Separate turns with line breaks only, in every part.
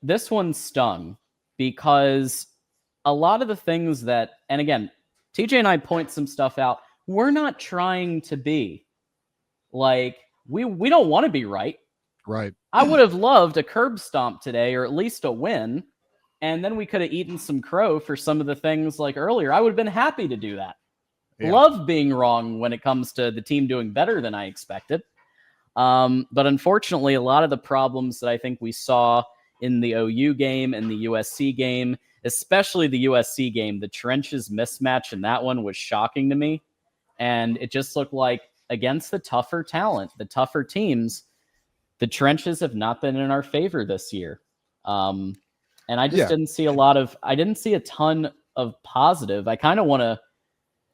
this one stung because a lot of the things that, and again, TJ and I point some stuff out. We're not trying to be like, we don't want to be right.
Right.
I would have loved a curb stomp today, or at least a win. And then we could have eaten some crow for some of the things like earlier. I would have been happy to do that. Yeah. Love being wrong when it comes to the team doing better than I expected. But unfortunately, a lot of the problems that I think we saw in the OU game and the USC game, especially the USC game, the trenches mismatch in that one was shocking to me. And it just looked like against the tougher talent, the tougher teams, the trenches have not been in our favor this year. And I just didn't see I didn't see a ton of positive. I kind of want to,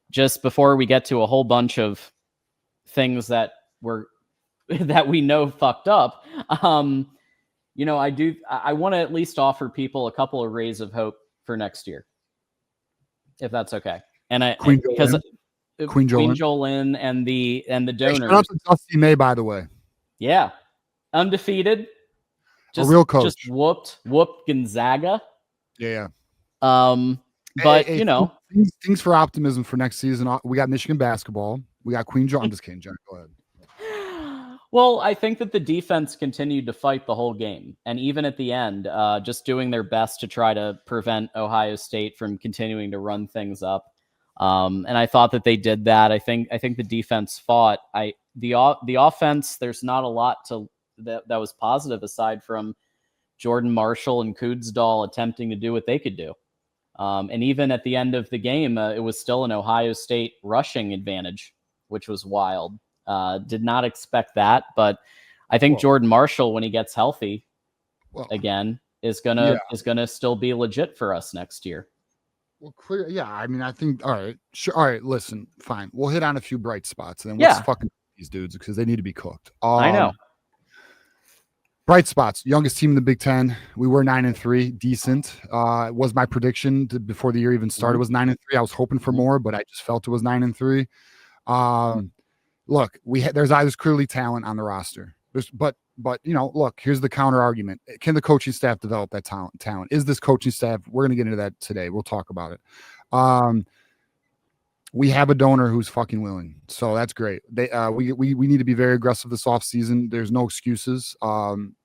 just before we get to a whole bunch of things that we know fucked up, I want to at least offer people a couple of rays of hope for next year, if that's okay. And Queen Jolin and the donors.
Shout out to Dusty May, by the way.
Yeah, undefeated.
Just, a real coach.
Just whooped Gonzaga.
Yeah.
But
things for optimism for next season. We got Michigan basketball. We got Queen Jolin. I'm just kidding, John. Go ahead.
Well, I think that the defense continued to fight the whole game, and even at the end, just doing their best to try to prevent Ohio State from continuing to run things up. And I thought that they did that. I think the defense fought. The offense, there's not a lot that was positive aside from Jordan Marshall and Kudzdahl attempting to do what they could do. And even at the end of the game, it was still an Ohio State rushing advantage, which was wild. Did not expect that, but I think Jordan Marshall, when he gets healthy again, is gonna still be legit for us next year.
Well, clear. Yeah, I mean, I think. All right, sure. All right, listen, fine. We'll hit on a few bright spots, and then let's fucking these dudes because they need to be cooked.
I know.
Bright spots. Youngest team in the Big Ten. We were 9-3. Decent. Was my prediction before the year even started was 9-3. I was hoping for more, but I just felt it was 9-3. Look, there's clearly talent on the roster. But look, here's the counter argument. Can the coaching staff develop that talent? Is this coaching staff? We're going to get into that today. We'll talk about it. We have a donor who's fucking willing. So that's great. We need to be very aggressive this offseason. There's no excuses. And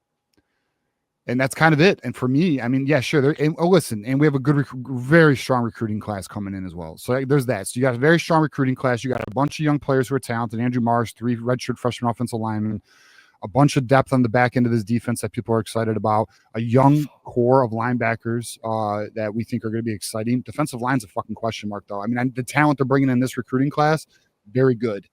that's kind of it. And for me, I mean, yeah, sure. Listen, and we have a very strong recruiting class coming in as well. So there's that. So you got a very strong recruiting class. You got a bunch of young players who are talented. Andrew Marsh, 3 redshirt freshman offensive linemen, a bunch of depth on the back end of this defense that people are excited about, a young core of linebackers that we think are going to be exciting. Defensive line's a fucking question mark, though. I mean, the talent they're bringing in this recruiting class, very good.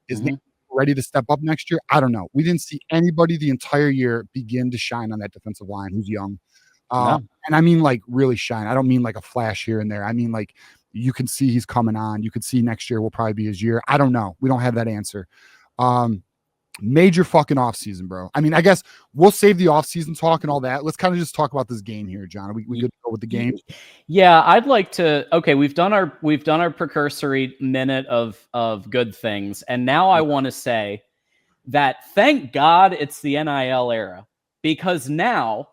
Is Nick ready to step up next year? I don't know. We didn't see anybody the entire year begin to shine on that defensive line who's young. And I mean, like, really shine. I don't mean like a flash here and there. I mean, like, you can see he's coming on. You could see next year will probably be his year. I don't know. We don't have that answer. Major fucking offseason, bro. I mean, I guess we'll save the offseason talk and all that. Let's kind of just talk about this game here, John. We good to go with the game?
Yeah, I'd like to. Okay, we've done our precursory minute of good things, and now I want to say that thank God it's the NIL era, because now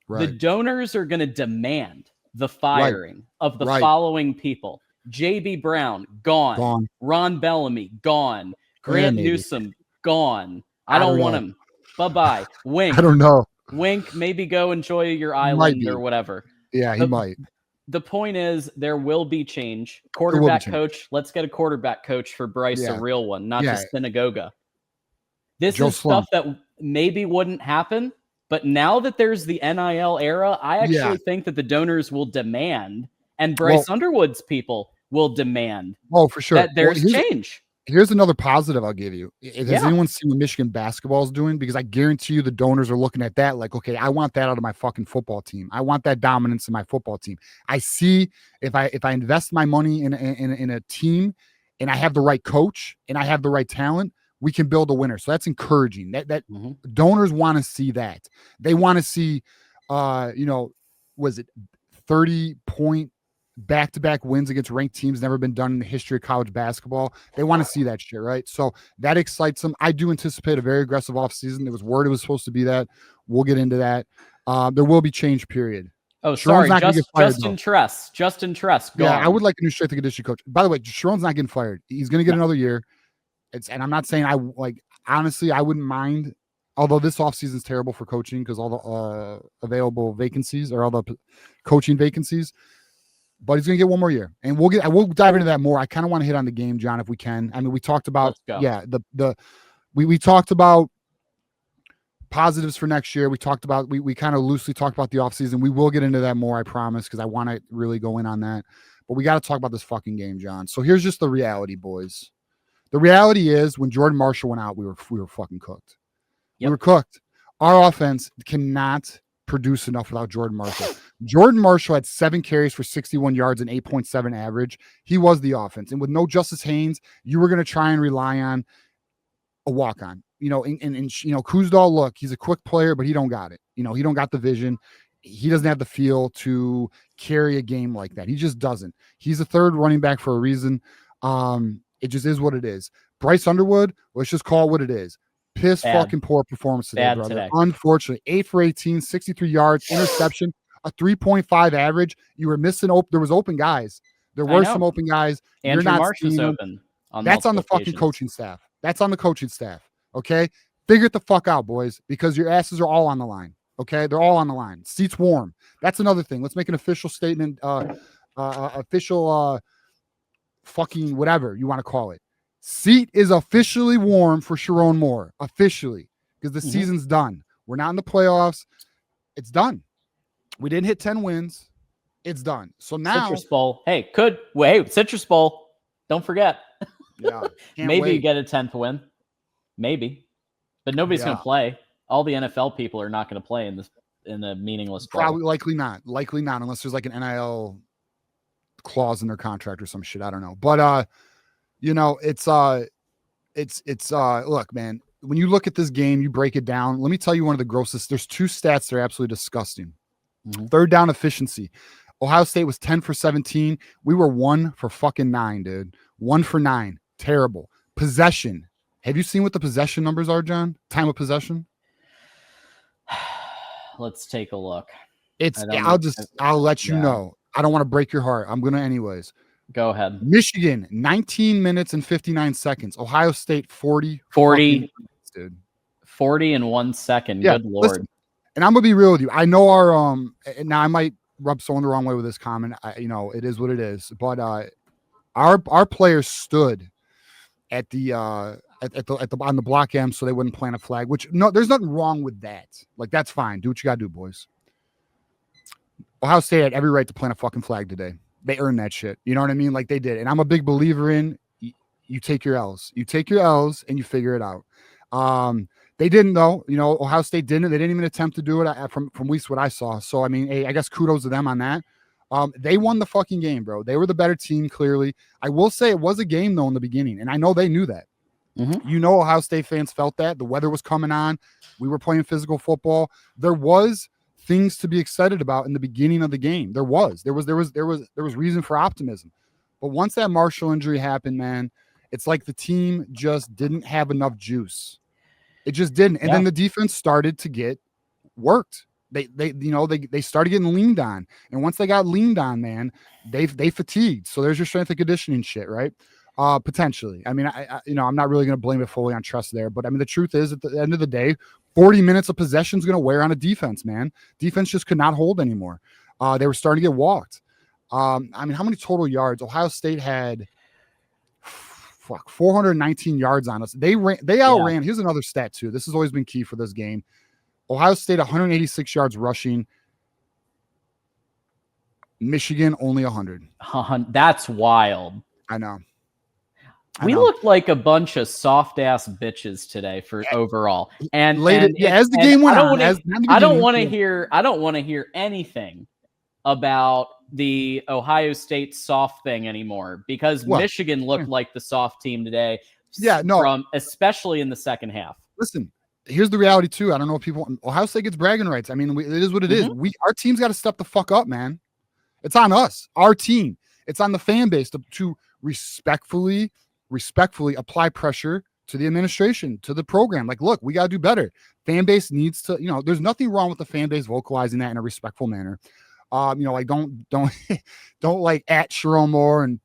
the donors are going to demand the firing of the following people: J.B. Brown gone, Ron Bellamy gone, Grant Newsom gone. I don't want him. Bye-bye. Wink.
I don't know.
Wink, maybe go enjoy your island or whatever.
Yeah, he might.
The point is there will be change. Quarterback coach. Let's get a quarterback coach for Bryce, a real one, not just synagoga. This is stuff that maybe wouldn't happen, but now that there's the NIL era, I actually think that the donors will demand, and Bryce Underwood's people will demand
for sure.
that there's change.
Here's another positive I'll give you. Has anyone seen what Michigan basketball is doing? Because I guarantee you the donors are looking at that like, okay, I want that out of my fucking football team. I want that dominance in my football team. I see if I invest my money in a team and I have the right coach and I have the right talent, we can build a winner. So that's encouraging. That donors want to see that. They want to see, was it 30-point back-to-back wins against ranked teams, never been done in the history of college basketball. They want to see that shit, right? So that excites them. I do anticipate a very aggressive offseason. There was word it was supposed to be that. We'll get into that. There will be change, period.
Oh,
Sharon's
sorry,
not gonna get fired,
Justin Tress, gone.
Yeah, I would like a new strength and conditioning coach. By the way, Sharon's not getting fired. He's going to get another year. And I'm not saying honestly, I wouldn't mind. Although this offseason is terrible for coaching because all the available vacancies or all the coaching vacancies. But he's going to get one more year, and we'll dive into that more. I kind of want to hit on the game, John, if we can. I mean, we talked about we talked about positives for next year. We talked about we kind of loosely talked about the offseason. We will get into that more, I promise, because I want to really go in on that. But we got to talk about this fucking game, John. So here's just the reality, boys. The reality is when Jordan Marshall went out, we were fucking cooked. Yep. We were cooked. Our offense cannot produce enough without Jordan Marshall. Jordan Marshall had 7 carries for 61 yards and 8.7 average. He was the offense. And with no Justice Haynes, you were going to try and rely on a walk-on. And Kuzdal, look, he's a quick player, but he don't got it. He don't got the vision. He doesn't have the feel to carry a game like that. He just doesn't. He's a third running back for a reason. It just is what it is. Bryce Underwood, let's just call it what it is. Fucking poor performance today, brother. Today. Unfortunately, 8 for 18, 63 yards, interception, a 3.5 average. You were missing there was open guys. There were some open guys.
Andrew Marsh was open.
That's on the fucking coaching staff. That's on the coaching staff. Okay? Figure it the fuck out, boys, because your asses are all on the line. Okay? They're all on the line. Seats warm. That's another thing. Let's make an official statement, fucking whatever you want to call it. Seat is officially warm for Sharon Moore. Officially. Because the season's done. We're not in the playoffs. It's done. We didn't hit 10 wins. It's done. So now
Citrus Bowl. Hey, Citrus Bowl. Don't forget.
Yeah.
Maybe you get a 10th win. Maybe. But nobody's going to play. All the NFL people are not going to play in a meaningless bowl.
Probably likely not. Likely not, unless there's like an NIL clause in their contract or some shit. I don't know. But it's look, man, when you look at this game, you break it down. Let me tell you one of the grossest. There's 2 stats that are absolutely disgusting. Third down efficiency. Ohio State was 10 for 17. We were 1 for fucking 9, dude. 1 for 9. Terrible. Possession. Have you seen what the possession numbers are, John? Time of possession?
Let's take a look.
I'll let you know. I don't want to break your heart. I'm going to anyways.
Go ahead.
Michigan, 19 minutes and 59 seconds. Ohio State, 40
minutes,
dude.
40 in 1 second. Yeah, good Lord.
Listen, and I'm going to be real with you. I know our now I might rub someone the wrong way with this comment. It is what it is. But our players stood at the on the block M so they wouldn't plant a flag, which there's nothing wrong with that. Like, that's fine. Do what you got to do, boys. Ohio State had every right to plant a fucking flag today. They earned that shit. You know what I mean? Like, they did. And I'm a big believer in you take your L's. You take your L's and you figure it out. They didn't, though. Ohio State didn't. They didn't even attempt to do it from at least what I saw. So, I mean, hey, I guess kudos to them on that. They won the fucking game, bro. They were the better team, clearly. I will say it was a game, though, in the beginning. And I know they knew that. Ohio State fans felt that. The weather was coming on. We were playing physical football. There was things to be excited about in the beginning of the game. There was reason for optimism. But once that Marshall injury happened, man, it's like the team just didn't have enough juice. It just didn't. And then the defense started to get worked. They started getting leaned on. And once they got leaned on, man, they fatigued. So there's your strength and conditioning shit, right? Potentially. I mean, I'm not really going to blame it fully on Trust there, but I mean, the truth is, at the end of the day, 40 minutes of possession is going to wear on a defense, man. Defense just could not hold anymore. They were starting to get walked. I mean, how many total yards? Ohio State had 419 yards on us. They outran. Here's another stat too. This has always been key for this game. Ohio State 186 yards rushing. Michigan only 100.
That's wild.
I know.
We looked like a bunch of soft ass bitches today for overall. And
as the game went on,
I don't want to hear anything about the Ohio State soft thing anymore, because Michigan looked like the soft team today. Especially in the second half.
Listen, here's the reality too. I don't know if people. Ohio State gets bragging rights. I mean, it is what it is. Our team's got to step the fuck up, man. It's on us, our team. It's on the fan base to respectfully apply pressure to the administration, to the program. Like, look, we got to do better. Fan base needs to, there's nothing wrong with the fan base vocalizing that in a respectful manner. Like don't like at Sharon Moore and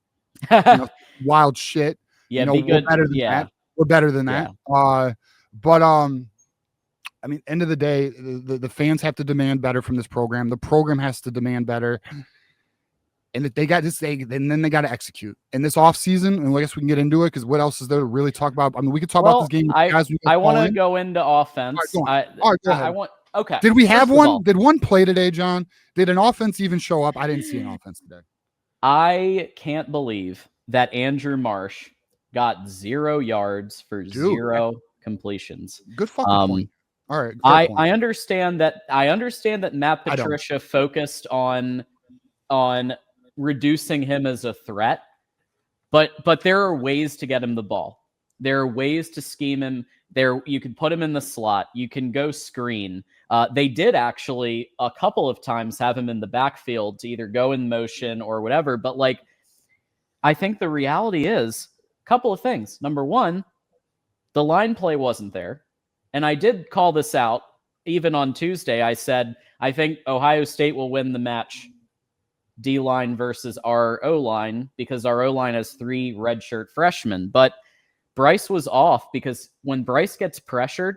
wild shit.
Yeah, be
we're
good.
better than that. We're better than that. But I mean, end of the day, the fans have to demand better from this program. The program has to demand better. And if they got this, then they got to execute. In this offseason, and I guess we can get into it because what else is there to really talk about? I mean, we could talk about this game.
I want to go into offense.
All right, go ahead.
Okay.
Did we have one? Did one play today, John? Did an offense even show up? I didn't see an offense today.
I can't believe that Andrew Marsh got 0 yards for 0 completions.
Good fucking point. All right.
I understand that Matt Patricia focused on reducing him as a threat, but there are ways to get him the ball. There are ways to scheme him. You can put him in the slot. You can go screen. They did actually a couple of times have him in the backfield to either go in motion or whatever. But like, I think the reality is a couple of things. Number one, the line play wasn't there. And I did call this out even on Tuesday. I said, I think Ohio State will win the match D-line versus our O-line because our O-line has 3 redshirt freshmen. But Bryce was off because when Bryce gets pressured,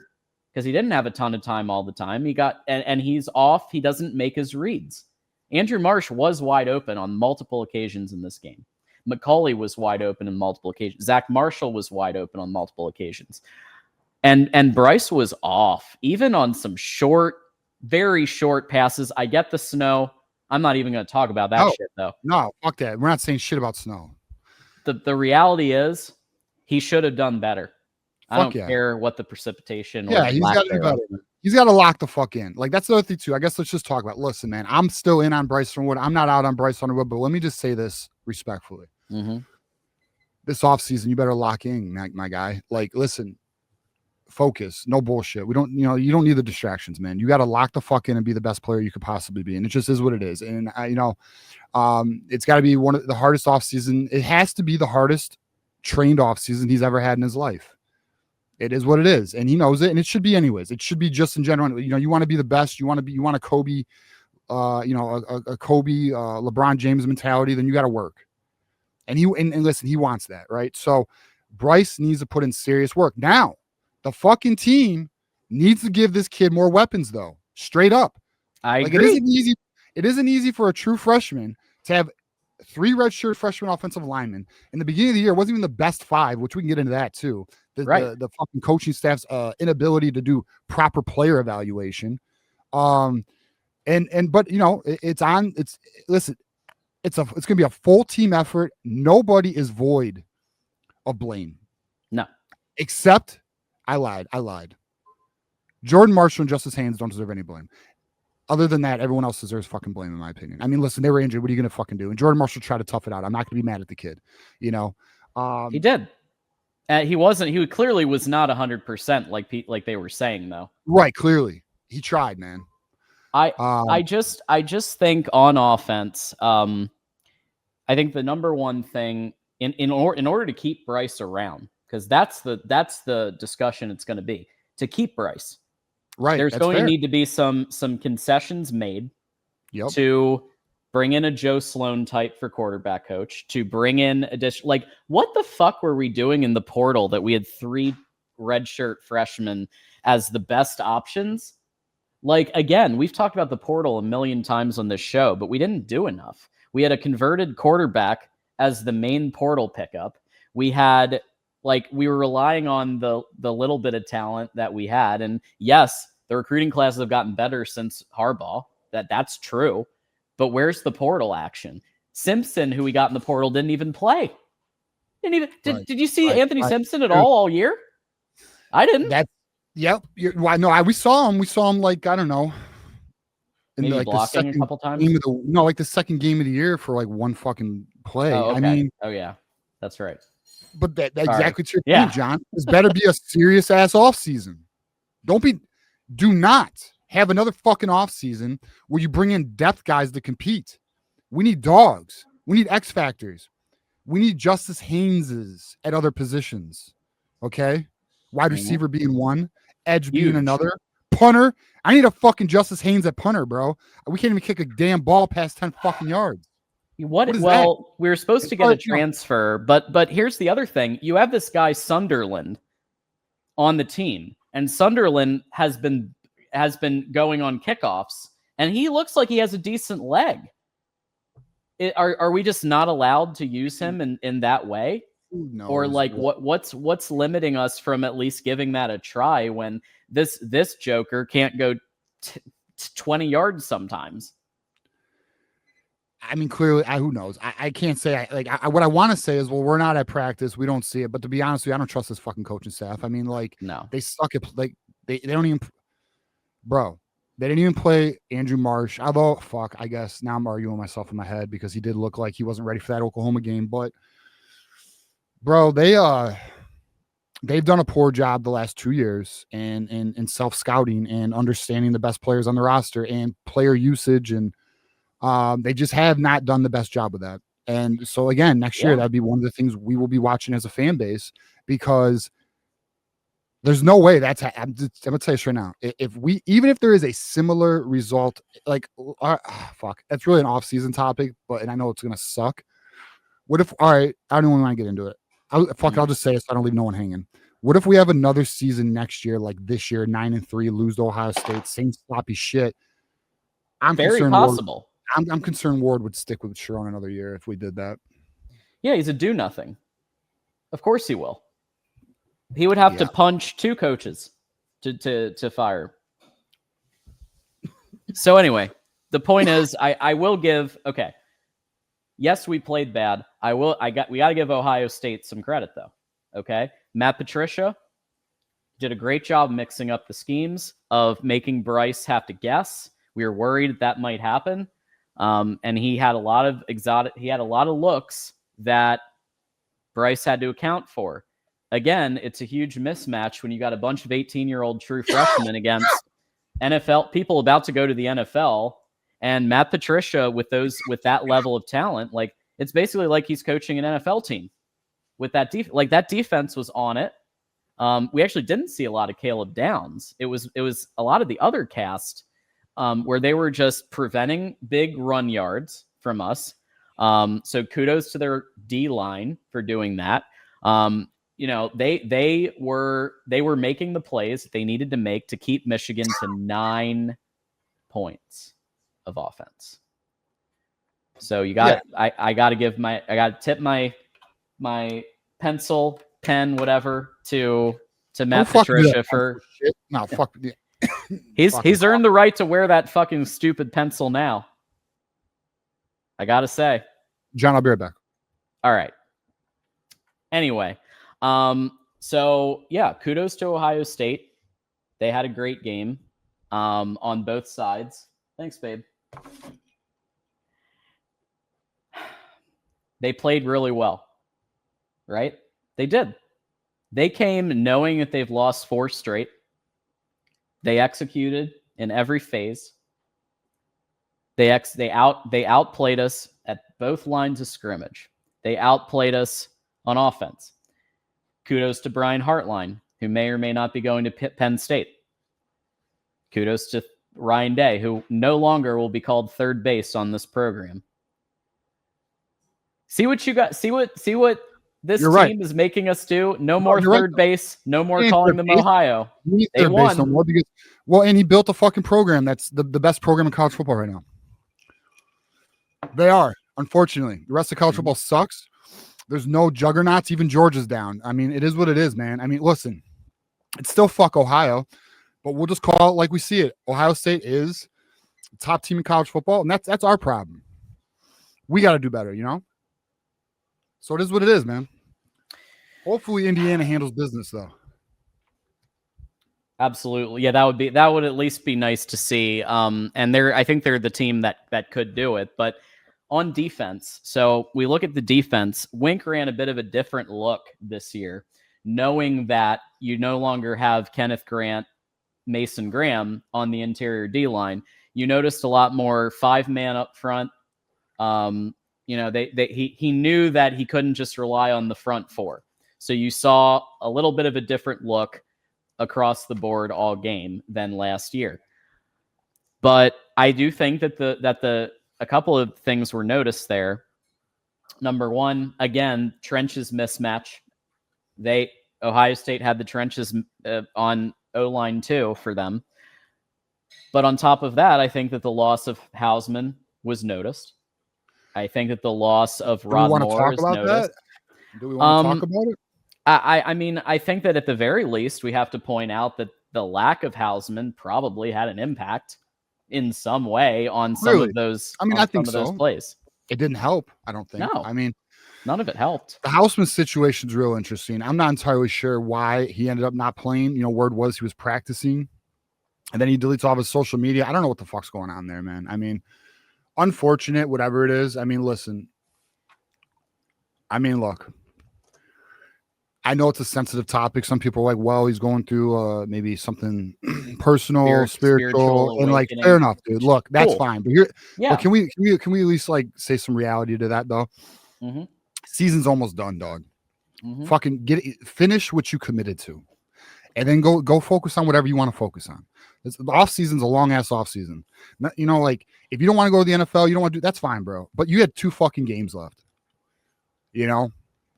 because he didn't have a ton of time all the time, and he's off, he doesn't make his reads. Andrew Marsh was wide open on multiple occasions in this game. McCauley was wide open on multiple occasions. Zach Marshall was wide open on multiple occasions. And Bryce was off, even on some short, very short passes. I get the snow. I'm not even going to talk about that shit, though.
No, fuck that. We're not saying shit about snow.
The reality is he should have done better. I don't care what the precipitation or
he's got to do better. He's got to lock the fuck in. Like, that's the other thing, too. I guess let's just talk about, listen, man, I'm still in on Bryce Underwood. I'm not out on Bryce Underwood, but let me just say this respectfully.
Mm-hmm.
This offseason, you better lock in, my guy. Like, listen, focus, no bullshit. We don't, you don't need the distractions, man. You got to lock the fuck in and be the best player you could possibly be. And it just is what it is. And it's got to be one of the hardest offseason. It has to be the hardest trained offseason he's ever had in his life. It is what it is. And he knows it. And it should be anyways. It should be just in general. You want to be the best. You want a Kobe, a Kobe, LeBron James mentality, then you got to work. And listen, he wants that, right? So Bryce needs to put in serious work. Now, the fucking team needs to give this kid more weapons, though. Straight up.
I agree.
It isn't easy for a true freshman to have 3 redshirt freshman offensive linemen. In the beginning of the year, it wasn't even the best 5, which we can get into that too. The fucking coaching staff's inability to do proper player evaluation. But it's gonna be a full team effort. Nobody is void of blame.
No.
Except I lied. Jordan Marshall and Justice Haynes don't deserve any blame. Other than that, everyone else deserves fucking blame, in my opinion. I mean, listen, they were injured. What are you going to fucking do? And Jordan Marshall tried to tough it out. I'm not going to be mad at the kid.
He did. He clearly was not 100% like they were saying, though.
Right. Clearly. He tried, man.
I just think on offense, I think the number one thing in order to keep Bryce around, because that's the discussion it's going to be, to keep Bryce.
Right.
There's going to need to be some concessions made to bring in a Joe Sloan type for quarterback coach, to bring in like, what the fuck were we doing in the portal that we had 3 redshirt freshmen as the best options? Like, again, we've talked about the portal a million times on this show, but we didn't do enough. We had a converted quarterback as the main portal pickup. We were relying on the little bit of talent that we had. And yes, the recruiting classes have gotten better since Harbaugh. That's true. But where's the portal action? Simpson, who we got in the portal, didn't even play. Did you see Anthony Simpson at all year? I didn't.
Yep. We saw him. We saw him, like, I don't know.
Maybe blocking a couple times?
Like the second game of the year for like one fucking play.
Oh, okay.
I mean,
oh yeah, that's right.
But that exactly to your point, John. This better be a serious ass off season. Do not have another fucking off season where you bring in depth guys to compete. We need dogs. We need X factors. We need Justice Hayneses at other positions. Okay. wide receiver being one, edge being
Huge.
another, punter. I need a fucking Justice Haynes at punter, bro. We can't even kick a damn ball past 10 fucking yards.
What
is
well,
that?
we were supposed to get a transfer, but here's the other thing. You have this guy Sunderland on the team, and Sunderland has been going on kickoffs, and he looks like he has a decent leg. Are we just not allowed to use him in that way? Or like what's limiting us from at least giving that a try when this joker can't go 20 yards sometimes?
I mean, clearly, who knows? I can't say. What I want to say is, well, we're not at practice. We don't see it. But to be honest with you, I don't trust this fucking coaching staff. I mean, like,
no,
they suck at they don't even, bro. They didn't even play Andrew Marsh. Although, fuck, I guess now I'm arguing myself in my head because he did look like he wasn't ready for that Oklahoma game. But, bro, they've done a poor job the last 2 years in self scouting and understanding the best players on the roster and player usage, and they just have not done the best job with that. And so again, next year that'd be one of the things we will be watching as a fan base, because there's no way I'm gonna tell you this right now. Even if there is a similar result, like fuck, that's really an off-season topic, and I know it's gonna suck. What if? All right, I don't even want to get into it. I'll just say it so I don't leave no one hanging. What if we have another season next year, like this year, 9-3, lose to Ohio State, same sloppy shit? I'm
very possible.
I'm concerned Ward would stick with Sharon another year if we did that.
Yeah, he's a do-nothing. Of course he will. He would have to punch 2 coaches to fire. So anyway, the point is, I will give. Okay, yes, we played bad. We got to give Ohio State some credit though. Okay, Matt Patricia did a great job mixing up the schemes of making Bryce have to guess. We were worried that might happen. And he had a lot of looks that Bryce had to account for. Again, it's a huge mismatch when you got a bunch of 18-year-old true freshmen against NFL people about to go to the NFL, and Matt Patricia with that level of talent, like it's basically like he's coaching an NFL team with that that defense was on it. We actually didn't see a lot of Caleb Downs. It was a lot of the other cast. Where they were just preventing big run yards from us. So kudos to their D line for doing that. They were making the plays they needed to make to keep Michigan to 9 points of offense. So you got I got to tip my pencil, pen, whatever to Matt Patricia for
no fuck.
He's earned the right to wear that fucking stupid pencil now. I gotta say.
John, I'll be right back.
All right. Anyway, so yeah, kudos to Ohio State. They had a great game on both sides. Thanks, babe. They played really well, right? They did. They came knowing that they've lost 4 straight. They executed in every phase. They outplayed us at both lines of scrimmage. They outplayed us on offense. Kudos to Brian Hartline, who may or may not be going to Penn State. Kudos to Ryan Day, who no longer will be called third base on this program. See what you got. See what this team is making us do. No more third base. No more calling them Ohio. They won.
No more because, and he built a fucking program that's the best program in college football right now. They are, unfortunately. The rest of college football sucks. There's no juggernauts. Even Georgia's down. I mean, it is what it is, man. I mean, listen, it's still fuck Ohio, but we'll just call it like we see it. Ohio State is the top team in college football, and that's our problem. We got to do better, So it is what it is, man. Hopefully Indiana handles business, though.
Absolutely. Yeah, that would at least be nice to see. And I think they're the team that could do it. But on defense, so we look at the defense. Wink ran a bit of a different look this year, knowing that you no longer have Kenneth Grant, Mason Graham on the interior D line. You noticed a lot more 5-man up front. He knew that he couldn't just rely on the front 4. So you saw a little bit of a different look across the board all game than last year. But I do think that a couple of things were noticed there. Number one, again, trenches mismatch. Ohio State had the trenches on O-line too for them. But on top of that, I think that the loss of Hausman was noticed. I think that the loss of Rod Moore is noticed.
Do we want to talk about it?
I mean, I think that at the very least, we have to point out that the lack of Hausman probably had an impact in some way on some of those.
I mean, I think
those plays.
It didn't help. I don't think.
No,
I mean,
none of it helped.
The Hausman situation is real interesting. I'm not entirely sure why he ended up not playing. You know, word was he was practicing, and then he deletes all of his social media. I don't know what the fuck's going on there, man. I mean, unfortunate, whatever it is. I mean, listen. I mean, look. I know it's a sensitive topic. Some people are like, well, he's going through maybe something personal, spiritual, and like, fair enough, dude. Look, that's fine. But here, but can we at least like say some reality to that though?
Mm-hmm.
Season's almost done, dog. Mm-hmm. Fucking finish what you committed to, and then go focus on whatever you want to focus on. The off season's a long ass off season. You know, like if you don't want to go to the NFL, you don't want to do that's fine, bro. But you had 2 fucking games left. You know,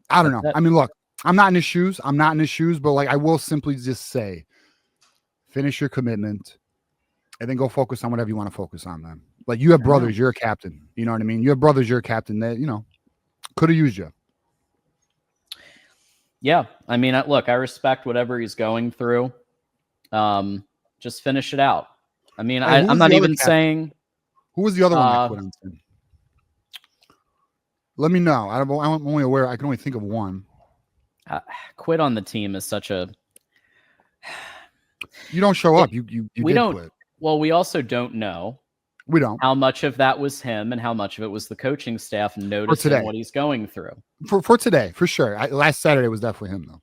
I don't know. I mean, look. I'm not in his shoes. But like I will simply just say, finish your commitment, and then go focus on whatever you want to focus on, man. Like you have brothers, you're a captain. You know what I mean? You have brothers, you're a captain that could have used you.
Yeah, I mean, look, I respect whatever he's going through. Just finish it out. I mean, I'm not even saying
who was the other one that quit on team. Let me know. I'm only aware. I can only think of one.
Quit on the team is such a.
You don't show up. You
we don't
quit.
Well, we also don't know.
We don't.
How much of that was him and how much of it was the coaching staff noticing what he's going through.
For today, for sure. Last Saturday was definitely him though.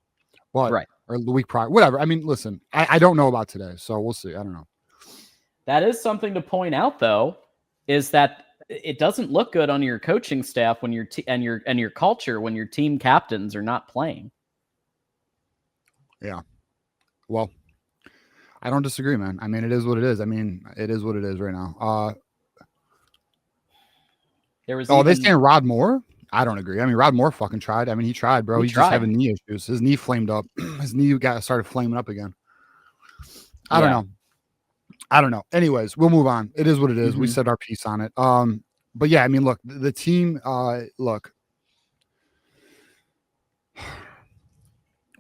But,
right.
Or the week prior, whatever. I mean, listen, I don't know about today, so we'll see. I don't know.
That is something to point out though, is that it doesn't look good on your coaching staff when and your culture when your team captains are not playing.
Yeah. Well, I don't disagree, man. I mean, it is what it is. I mean, it is what it is right now. They saying Rod Moore? I don't agree. I mean, Rod Moore fucking tried. I mean, he tried, bro. He's just having knee issues. His knee flamed up. His knee started flaming up again. I don't know. Anyways, we'll move on. It is what it is. Mm-hmm. We said our piece on it. But yeah, I mean, look, the team, look,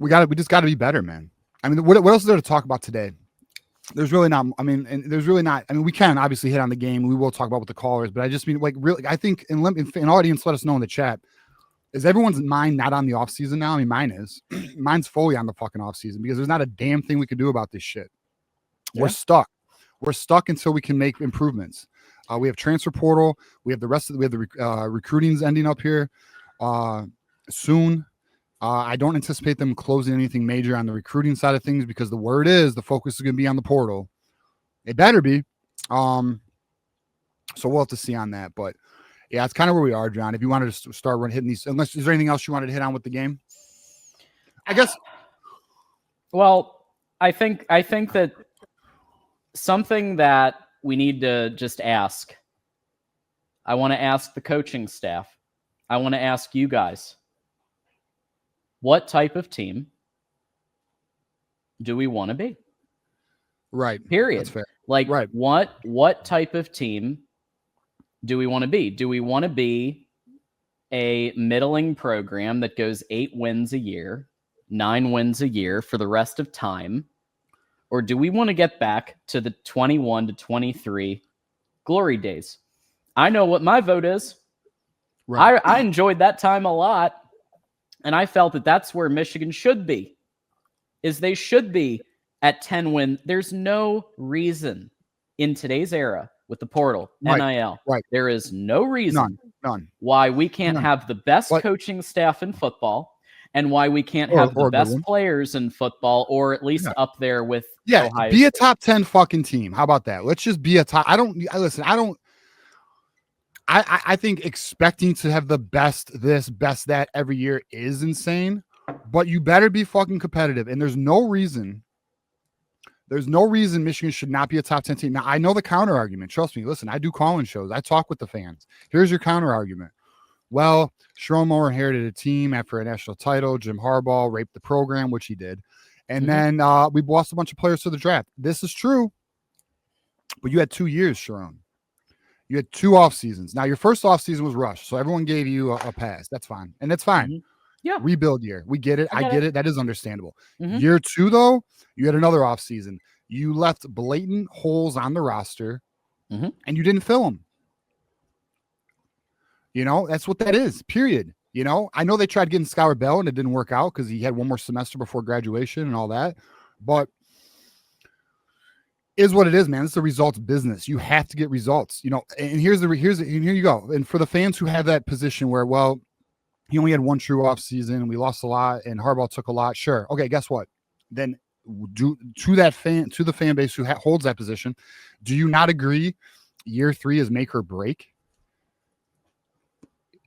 we just got to be better, man. I mean, what else is there to talk about today? There's really not. I mean, we can obviously hit on the game. We will talk about with the callers, but I just mean, like, really, I think, in audience, let us know in the chat. Is everyone's mind not on the off season now? I mean, mine is. Mine's fully on the fucking off season because there's not a damn thing we can do about this shit. Yeah. We're stuck. We're stuck until we can make improvements. We have transfer portal. We have the recruiting's ending up here soon. I don't anticipate them closing anything major on the recruiting side of things because the word is the focus is going to be on the portal. It better be. So we'll have to see on that. But yeah, it's kind of where we are, John. If you wanted to start hitting these, unless is there anything else you wanted to hit on with the game? I guess.
Well, I think that something that we need to just ask. I want to ask the coaching staff. I want to ask you guys. What type of team do we want to be?
Right.
Period.
That's fair.
Like,
right.
What type of team do we want to be? Do we want to be a middling program that goes 8 wins a year, 9 wins a year for the rest of time? Or do we want to get back to the 21 to 23 glory days? I know what my vote is. Right. I enjoyed that time a lot. And I felt that that's where Michigan should be, is they should be at 10 wins. There's no reason in today's era with the portal, NIL, there is no reason
None.
why we can't have the best coaching staff in football and why we can't have the best players in football, or at least up there with Ohio
State.
A
top 10 fucking team. How about that? Let's just be a top. I think expecting to have the best this, best that every year is insane. but you better be fucking competitive. And there's no reason Michigan should not be a top 10 team. Now, I know the counter argument. Trust me. Listen, I do call-in shows. I talk with the fans. Here's your counter argument. Well, Sherrone Moore inherited a team after a national title. Jim Harbaugh raped the program, which he did. And then we lost a bunch of players to the draft. This is true. But you had 2 years, Sherrone. You had 2 off seasons. Now, your first off season was rushed, so everyone gave you a pass. That's fine. And it's fine.
Yeah.
Rebuild year. We get it. I get it. That is understandable.
Year
2, though, you had another off season. You left blatant holes on the roster, and you didn't fill them. You know, that's what that is, period. You know, I know they tried getting Skylar Bell, and it didn't work out because he had one more semester before graduation and all that. But is what it is, man. It's a results business. You have to get results, you know. And here you go. And for the fans who have that position where, well, he only had 1 true off season and we lost a lot and Harbaugh took a lot. Sure. Okay. Guess what? Then to the fan base who holds that position, do you not agree year 3 is make or break?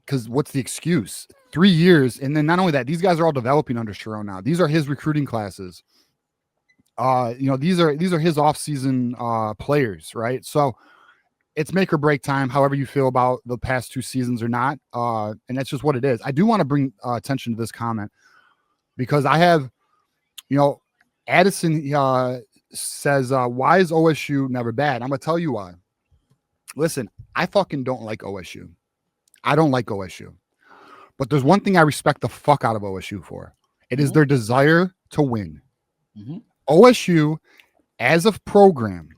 Because what's the excuse? 3 years. And then not only that, these guys are all developing under Sherrone now. These are his recruiting classes. You know, these are his off-season players, right? So it's make or break time, however you feel about the past 2 seasons or not. And that's just what it is. I do want to bring attention to this comment because I have, you know, Addison says, why is OSU never bad? I'm going to tell you why. Listen, I fucking don't like OSU. I don't like OSU. But there's one thing I respect the fuck out of OSU for. It is their desire to win. OSU, as a program,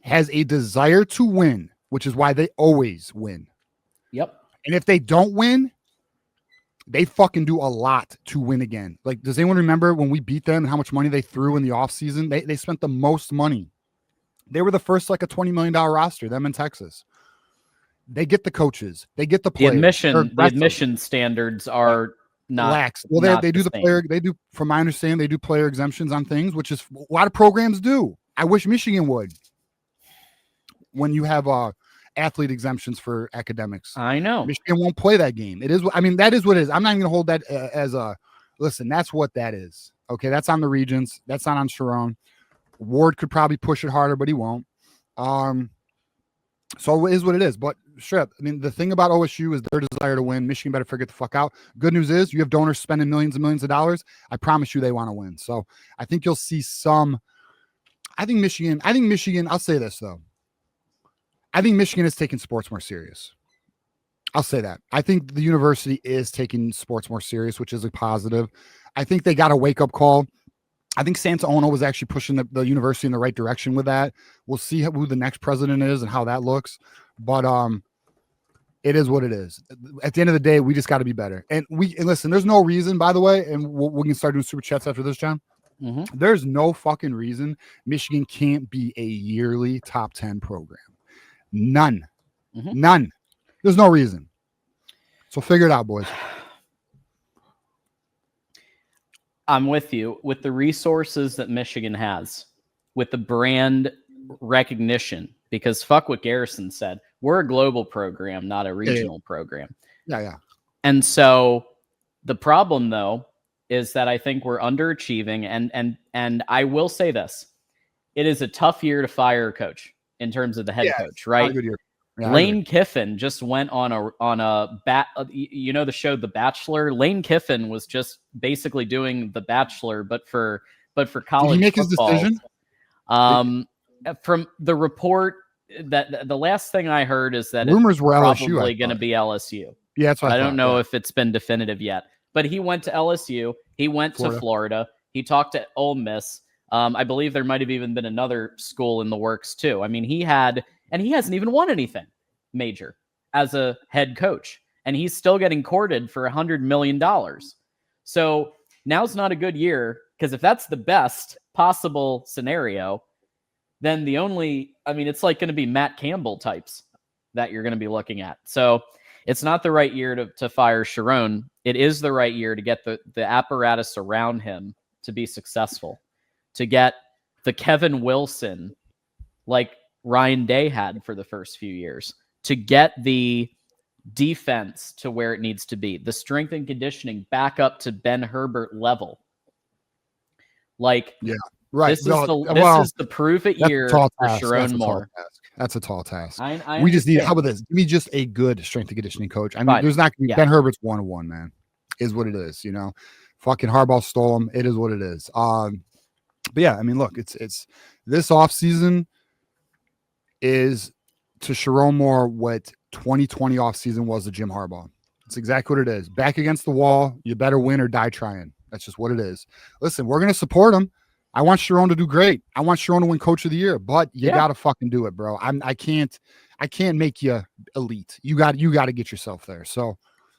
has a desire to win, which is why they always win.
Yep.
And if they don't win, they fucking do a lot to win again. Like, does anyone remember when we beat them and how much money they threw in the offseason? They spent the most money. They were the first, like, a $20 million roster, them in Texas. They get the coaches. They get the players.
The admission standards are not
lax. Well, they do the player. They do, from my understanding, they do player exemptions on things, which is a lot of programs do. I wish Michigan would. When you have athlete exemptions for academics,
I know
Michigan won't play that game. It is. I mean, that is what it is. I'm not even going to hold that as a listen. That's what that is. Okay, that's on the Regents. That's not on Sherrone. Ward could probably push it harder, but he won't. So it is what it is. But sure, I mean, the thing about OSU is their desire to win. Michigan better figure the fuck out. Good news is you have donors spending millions and millions of dollars. I promise you they want to win. So I think you'll see some. I think Michigan, I'll say this, though. I think Michigan is taking sports more serious. I'll say that. I think the university is taking sports more serious, which is a positive. I think they got a wake-up call. I think Santana was actually pushing the university in the right direction with that. We'll see who the next president is and how that looks. But it is what it is. At the end of the day, we just got to be better. And listen, there's no reason, by the way, and we can start doing super chats after this, John. There's no fucking reason Michigan can't be a yearly top 10 program. None. None. There's no reason. So figure it out, boys.
I'm with you. With the resources that Michigan has, with the brand recognition, because fuck what Garrison said. We're a global program, not a regional program.
Yeah.
And so the problem, though, is that I think we're underachieving. And I will say this. It is a tough year to fire a coach in terms of the head coach, right?
Good year. Yeah,
Lane Kiffin just went on the show The Bachelor. Lane Kiffin was just basically doing The Bachelor, but for college.
Did he make
football.
His decision?
From the report, that the last thing I heard is that
rumors were
probably going to be LSU.
Yeah, that's what
I don't know if it's been definitive yet. But he went to LSU. He went to Florida. He talked to Ole Miss. I believe there might have even been another school in the works too. I mean, he hasn't even won anything major as a head coach, and he's still getting courted for $100 million. So now's not a good year, because if that's the best possible scenario, then it's like going to be Matt Campbell types that you're going to be looking at. So it's not the right year to fire Sherrone. It is the right year to get the apparatus around him to be successful, to get the Kevin Wilson like Ryan Day had for the first few years, to get the defense to where it needs to be, the strength and conditioning back up to Ben Herbert level. Like,
yeah, right.
This is the prove it year for Sharon Moore.
That's a tall task.
We
just need, how about this? Give me just a good strength and conditioning coach. I mean, there's not going to be Ben Herbert's 101, man. Is what it is, you know. Fucking Harbaugh stole him. It is what it is. But yeah, I mean, look, it's this offseason is to Sharon Moore what 2020 offseason was to Jim Harbaugh. It's exactly what it is. Back against the wall, you better win or die trying. That's just what it is. Listen, we're gonna support him. I want Sharon to do great. I want Sharon to win Coach of the Year, but you gotta fucking do it, bro. I can't make you elite. You got to get yourself there. So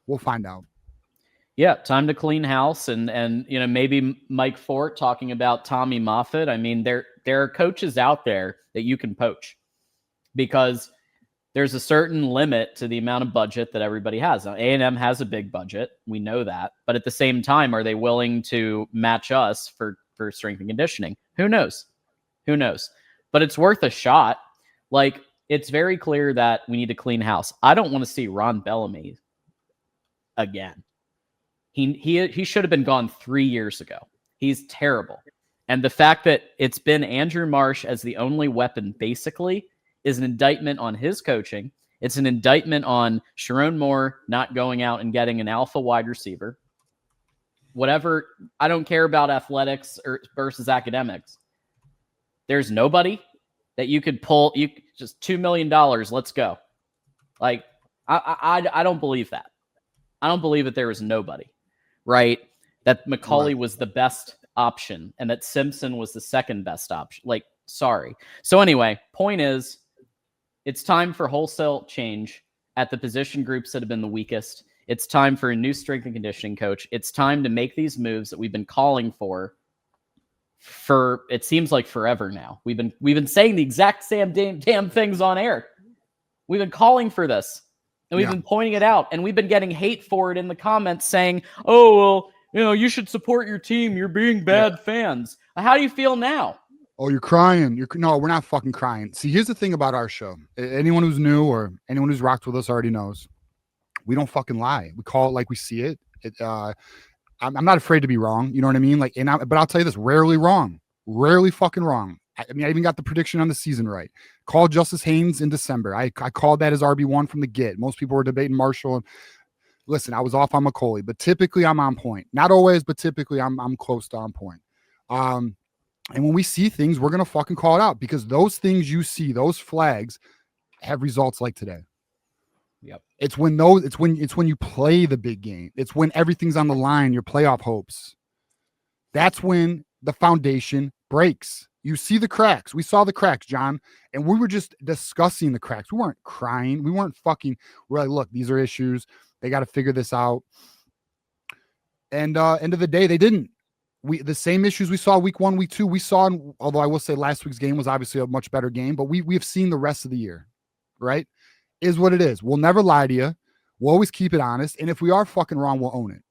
we'll find out.
Yeah, time to clean house, and you know, maybe Mike Fort talking about Tommy Moffitt. I mean, there are coaches out there that you can poach because there's a certain limit to the amount of budget that everybody has. Now, A&M has a big budget. We know that. But at the same time, are they willing to match us for strength and conditioning? Who knows? Who knows? But it's worth a shot. Like, it's very clear that we need to clean house. I don't want to see Ron Bellamy again. He should have been gone 3 years ago. He's terrible. And the fact that it's been Andrew Marsh as the only weapon, basically, is an indictment on his coaching. It's an indictment on Sharon Moore not going out and getting an alpha wide receiver. Whatever, I don't care about athletics versus academics. There's nobody that you could pull. You just $2 million. Let's go. Like, I don't believe that. I don't believe that there was nobody, right? That McCauley was the best option and that Simpson was the second best option. Like, sorry. So anyway, point is, it's time for wholesale change at the position groups that have been the weakest. It's time for a new strength and conditioning coach. It's time to make these moves that we've been calling for it seems like forever now. We've been saying the exact same damn things on air. We've been calling for this, and we've been pointing it out, and we've been getting hate for it in the comments saying, "Oh, well, you know, you should support your team. You're being bad fans." How do you feel now?
Oh, you're crying. No, we're not fucking crying. See, here's the thing about our show. Anyone who's new or anyone who's rocked with us already knows. We don't fucking lie. We call it like we see it. I'm not afraid to be wrong. You know what I mean? Like, but I'll tell you this: rarely wrong, rarely fucking wrong. I mean, I even got the prediction on the season right. Called Justice Haynes in December. I called that as RB1 from the get. Most people were debating Marshall. And listen, I was off on McCauley, but typically I'm on point. Not always, but typically I'm close to on point. And when we see things, we're gonna fucking call it out because those things you see, those flags, have results like today.
Yep.
It's when you play the big game. It's when everything's on the line, your playoff hopes. That's when the foundation breaks. You see the cracks. We saw the cracks, John, and we were just discussing the cracks. We weren't crying. We weren't fucking. We're like, look, these are issues. They got to figure this out. And end of the day, they didn't. The same issues we saw week 1, week 2, we saw. Although I will say last week's game was obviously a much better game, but we have seen the rest of the year, right? Is what it is. We'll never lie to you. We'll always keep it honest. And if we are fucking wrong, we'll own it.